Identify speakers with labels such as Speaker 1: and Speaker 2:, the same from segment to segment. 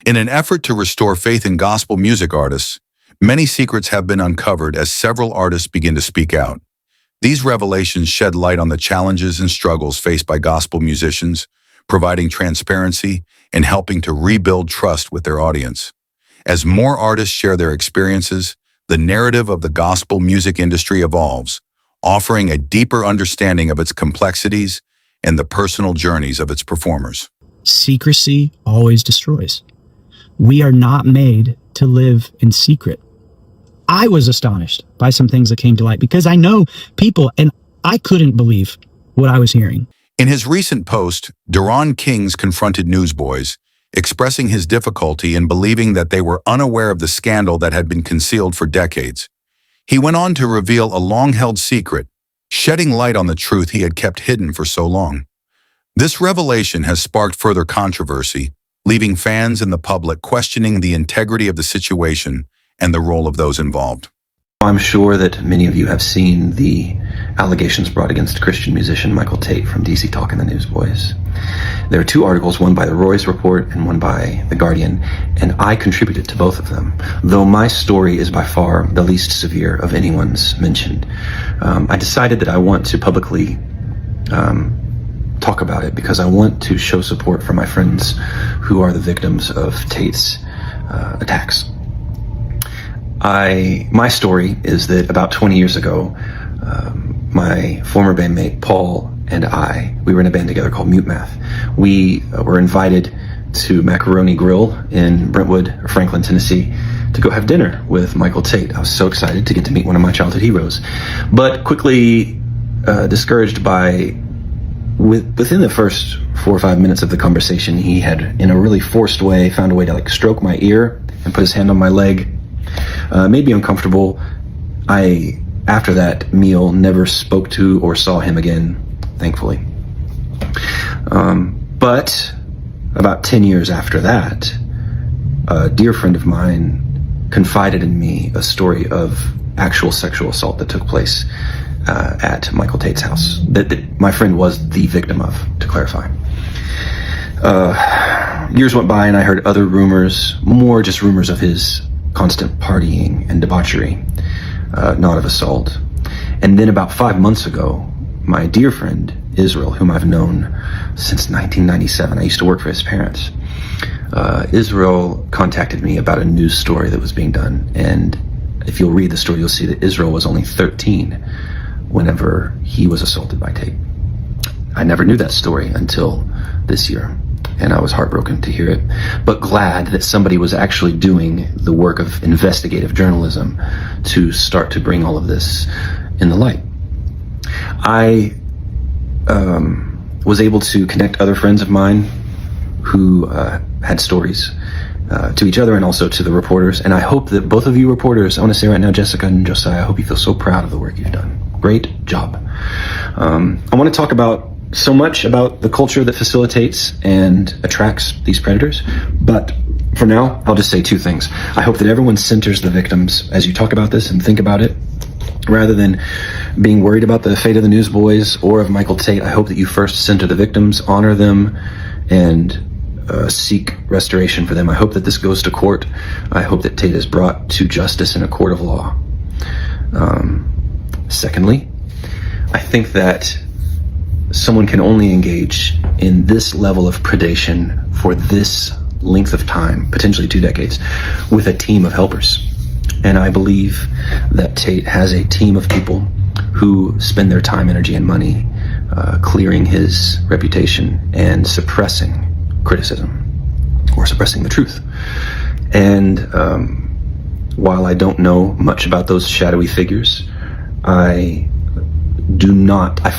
Speaker 1: In an effort to restore faith in gospel music artists, many secrets have been uncovered as several artists begin to speak out. These revelations shed light on the challenges and struggles faced by gospel musicians, providing transparency and helping to rebuild trust with their audience. As more artists share their experiences, the narrative of the gospel music industry evolves, offering a deeper understanding of its complexities and the personal journeys of its performers.
Speaker 2: Secrecy always destroys. We are not made to live in secret. I was astonished by some things that came to light because I know people and I couldn't believe what I was hearing.
Speaker 1: In his recent post, Duran Kings confronted newsboys, expressing his difficulty in believing that they were unaware of the scandal that had been concealed for decades. He went on to reveal a long-held secret, shedding light on the truth he had kept hidden for so long. This revelation has sparked further controversy, leaving fans and the public questioning the integrity of the situation and the role of those involved.
Speaker 3: I'm sure that many of you have seen the allegations brought against Christian musician Michael Tate from DC Talk and the Newsboys. There are two articles, one by the Roy's Report and one by The Guardian, and I contributed to both of them, though my story is by far the least severe of anyone's mentioned. I decided that I want to publicly talk about it because I want to show support for my friends who are the victims of Tate's attacks. My story is that about 20 years ago, my former bandmate Paul and we were in a band together called Mute Math. We were invited to Macaroni Grill in Brentwood, Franklin, Tennessee, to go have dinner with Michael Tate. I was so excited to get to meet one of my childhood heroes, but quickly discouraged by within the first 4 or 5 minutes of the conversation, he had, in a really forced way, found a way to stroke my ear and put his hand on my leg. Made me uncomfortable. I, after that meal, never spoke to or saw him again, thankfully. But about 10 years after that, a dear friend of mine confided in me a story of actual sexual assault that took place at Michael Tate's house, that my friend was the victim of, to clarify. Years went by and I heard other rumors, more just rumors of his constant partying and debauchery, not of assault. And then about 5 months ago, my dear friend Israel, whom I've known since 1997, I used to work for his parents, Israel contacted me about a news story that was being done. And if you'll read the story, you'll see that Israel was only 13 whenever he was assaulted by Tate. I never knew that story until this year, and I was heartbroken to hear it, but glad that somebody was actually doing the work of investigative journalism to start to bring all of this in the light. I was able to connect other friends of mine who had stories to each other and also to the reporters, and I hope that both of you reporters, I want to say right now, Jessica and Josiah, I hope you feel so proud of the work you've done. Great job. I want to talk about so much about the culture that facilitates and attracts these predators, but for now, I'll just say two things. I hope that everyone centers the victims as you talk about this and think about it, rather than being worried about the fate of the newsboys or of Michael Tate. I hope that you first center the victims, honor them, and seek restoration for them. I hope that this goes to court. I hope that Tate is brought to justice in a court of law. Secondly, I think that someone can only engage in this level of predation for this length of time, potentially 2 decades, with a team of helpers. And I believe that Tate has a team of people who spend their time, energy, and money clearing his reputation and suppressing criticism or suppressing the truth. And while I don't know much about those shadowy figures, I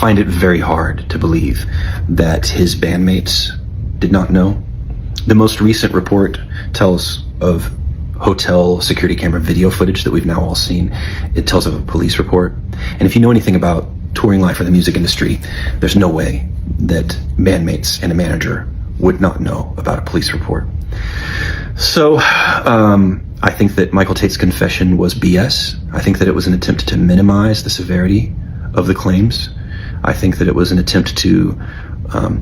Speaker 3: find it very hard to believe that his bandmates did not know. The most recent report tells of hotel security camera video footage that we've now all seen. It tells of a police report. And if you know anything about touring life or the music industry, there's no way that bandmates and a manager would not know about a police report. So I think that Michael Tate's confession was BS. I think that it was an attempt to minimize the severity of the claims. I think that it was an attempt to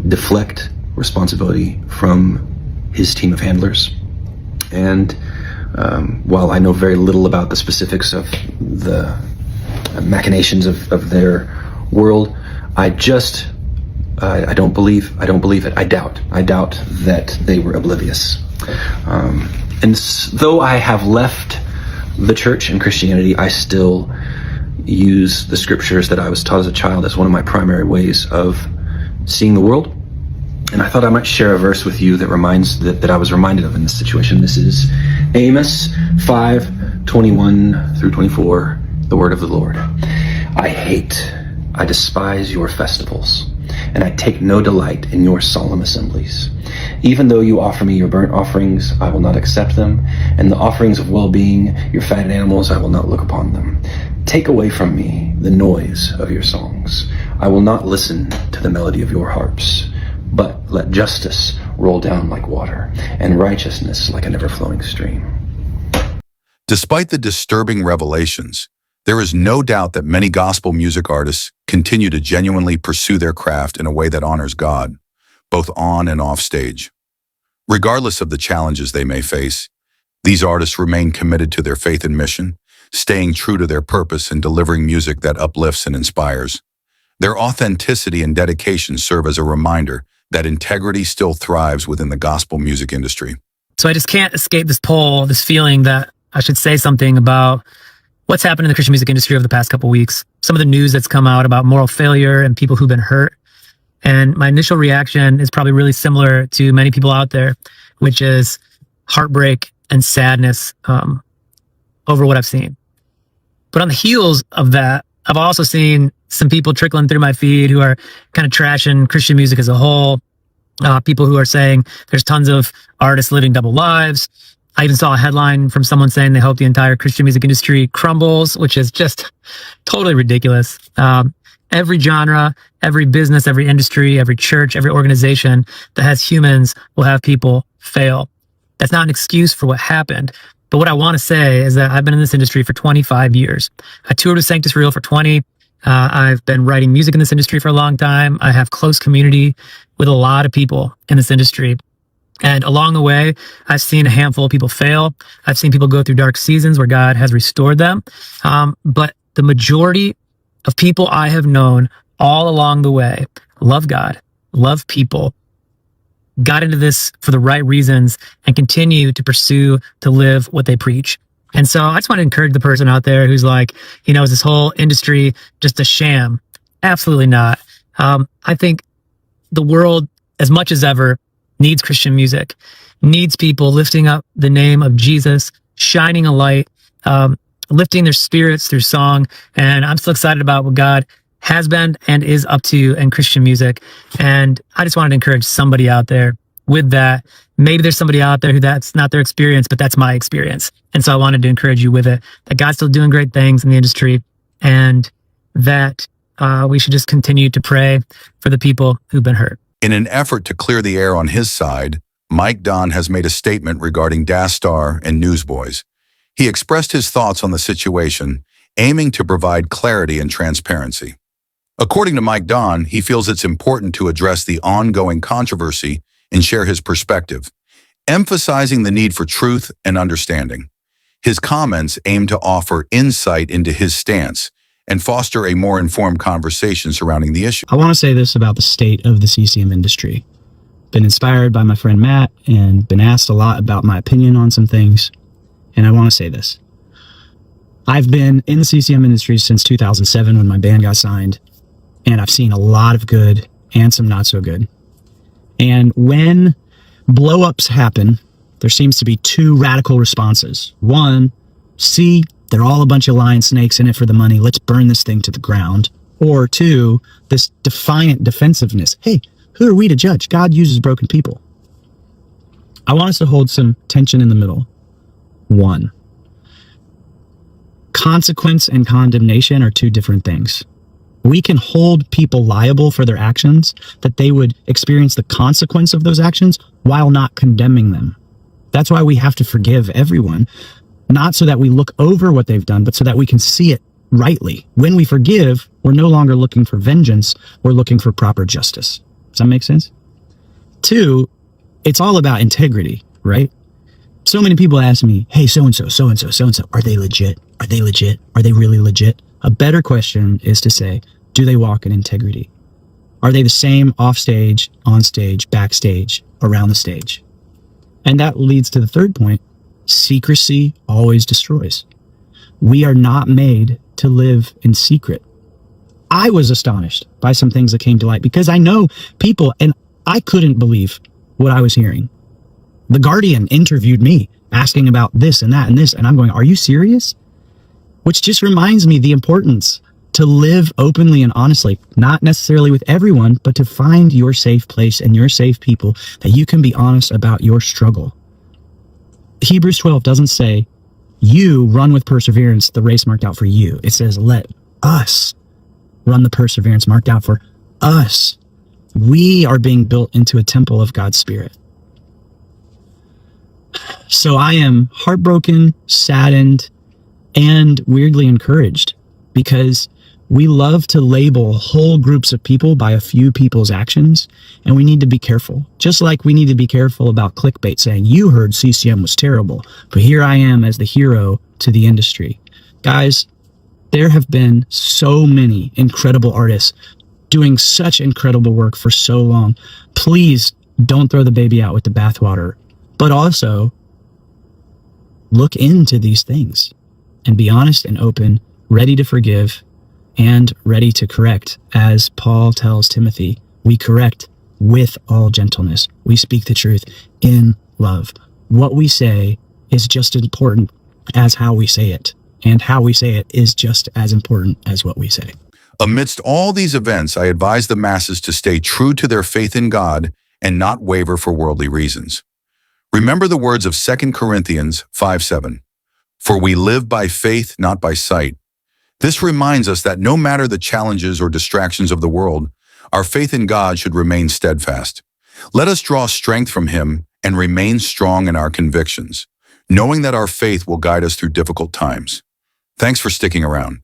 Speaker 3: deflect responsibility from his team of handlers. And while I know very little about the specifics of the machinations of their world, I don't believe it. I doubt that they were oblivious. Though I have left the church and Christianity, I still use the scriptures that I was taught as a child as one of my primary ways of seeing the world. And I thought I might share a verse with you that I was reminded of in this situation. This is Amos 5:21 through 24, the word of the Lord. I despise your festivals, and I take no delight in your solemn assemblies. Even though you offer me your burnt offerings, I will not accept them, and the offerings of well-being, your fatted animals, I will not look upon them. Take away from me the noise of your songs. I will not listen to the melody of your harps, but let justice roll down like water, and righteousness like an ever-flowing stream.
Speaker 1: Despite the disturbing revelations, there is no doubt that many gospel music artists continue to genuinely pursue their craft in a way that honors God, both on and off stage. Regardless of the challenges they may face, these artists remain committed to their faith and mission, staying true to their purpose and delivering music that uplifts and inspires. Their authenticity and dedication serve as a reminder that integrity still thrives within the gospel music industry.
Speaker 4: So I just can't escape this poll, this feeling that I should say something about what's happened in the Christian music industry over the past couple of weeks. Some of the news that's come out about moral failure and people who've been hurt. And my initial reaction is probably really similar to many people out there, which is heartbreak and sadness over what I've seen. But on the heels of that, I've also seen some people trickling through my feed who are kind of trashing Christian music as a whole. People who are saying there's tons of artists living double lives. I even saw a headline from someone saying they hope the entire Christian music industry crumbles, which is just totally ridiculous. Every genre, every business, every industry, every church, every organization that has humans will have people fail. That's not an excuse for what happened. But what I want to say is that I've been in this industry for 25 years. I toured with Sanctus Real for 20. I've been writing music in this industry for a long time. I have close community with a lot of people in this industry. And along the way, I've seen a handful of people fail. I've seen people go through dark seasons where God has restored them. But the majority of people I have known all along the way love God, love people, got into this for the right reasons, and continue to pursue to live what they preach. And so I just want to encourage the person out there who's like, is this whole industry just a sham? Absolutely not. I think the world, as much as ever, needs Christian music, needs people lifting up the name of Jesus, shining a light, lifting their spirits through song. And I'm still excited about what God has been and is up to in Christian music. And I just wanted to encourage somebody out there with that. Maybe there's somebody out there who that's not their experience, but that's my experience. And so I wanted to encourage you with it, that God's still doing great things in the industry, and that we should just continue to pray for the people who've been hurt.
Speaker 1: In an effort to clear the air on his side, Mike Don has made a statement regarding Das Star and Newsboys. He expressed his thoughts on the situation, aiming to provide clarity and transparency. According to Mike Don, he feels it's important to address the ongoing controversy and share his perspective, emphasizing the need for truth and understanding. His comments aim to offer insight into his stance and foster a more informed conversation surrounding the issue.
Speaker 2: I want to say this about the state of the CCM industry. Been inspired by my friend Matt and been asked a lot about my opinion on some things. And I want to say this. I've been in the CCM industry since 2007 when my band got signed, and I've seen a lot of good and some not so good. And when blow-ups happen, there seems to be two radical responses. One, see, they're all a bunch of lion snakes in it for the money. Let's burn this thing to the ground. Or two, this defiant defensiveness. Hey, who are we to judge? God uses broken people. I want us to hold some tension in the middle. One, consequence and condemnation are two different things. We can hold people liable for their actions, that they would experience the consequence of those actions while not condemning them. That's why we have to forgive everyone, not so that we look over what they've done, but so that we can see it rightly. When we forgive, we're no longer looking for vengeance, we're looking for proper justice. Does that make sense? Two, it's all about integrity, right? So many people ask me, hey, so-and-so, so-and-so, so-and-so, are they legit? Are they legit? Are they really legit? A better question is to say, do they walk in integrity? Are they the same off stage, on stage, backstage, around the stage? And that leads to the third point. Secrecy always destroys. We are not made to live in secret. I was astonished by some things that came to light because I know people, and I couldn't believe what I was hearing. The Guardian interviewed me asking about this and that and this, and I'm going, are you serious? Which just reminds me the importance to live openly and honestly, not necessarily with everyone, but to find your safe place and your safe people that you can be honest about your struggle. Hebrews 12 doesn't say, you run with perseverance the race marked out for you. It says, let us run the perseverance marked out for us. We are being built into a temple of God's Spirit. So I am heartbroken, saddened, and weirdly encouraged because we love to label whole groups of people by a few people's actions, and we need to be careful. Just like we need to be careful about clickbait saying, you heard CCM was terrible, but here I am as the hero to the industry. Guys, there have been so many incredible artists doing such incredible work for so long. Please don't throw the baby out with the bathwater, but also look into these things and be honest and open, ready to forgive, and ready to correct. As Paul tells Timothy, we correct with all gentleness. We speak the truth in love. What we say is just as important as how we say it, and how we say it is just as important as what we say.
Speaker 1: Amidst all these events, I advise the masses to stay true to their faith in God and not waver for worldly reasons. Remember the words of 2 Corinthians 5:7. For we live by faith, not by sight. This reminds us that no matter the challenges or distractions of the world, our faith in God should remain steadfast. Let us draw strength from Him and remain strong in our convictions, knowing that our faith will guide us through difficult times. Thanks for sticking around.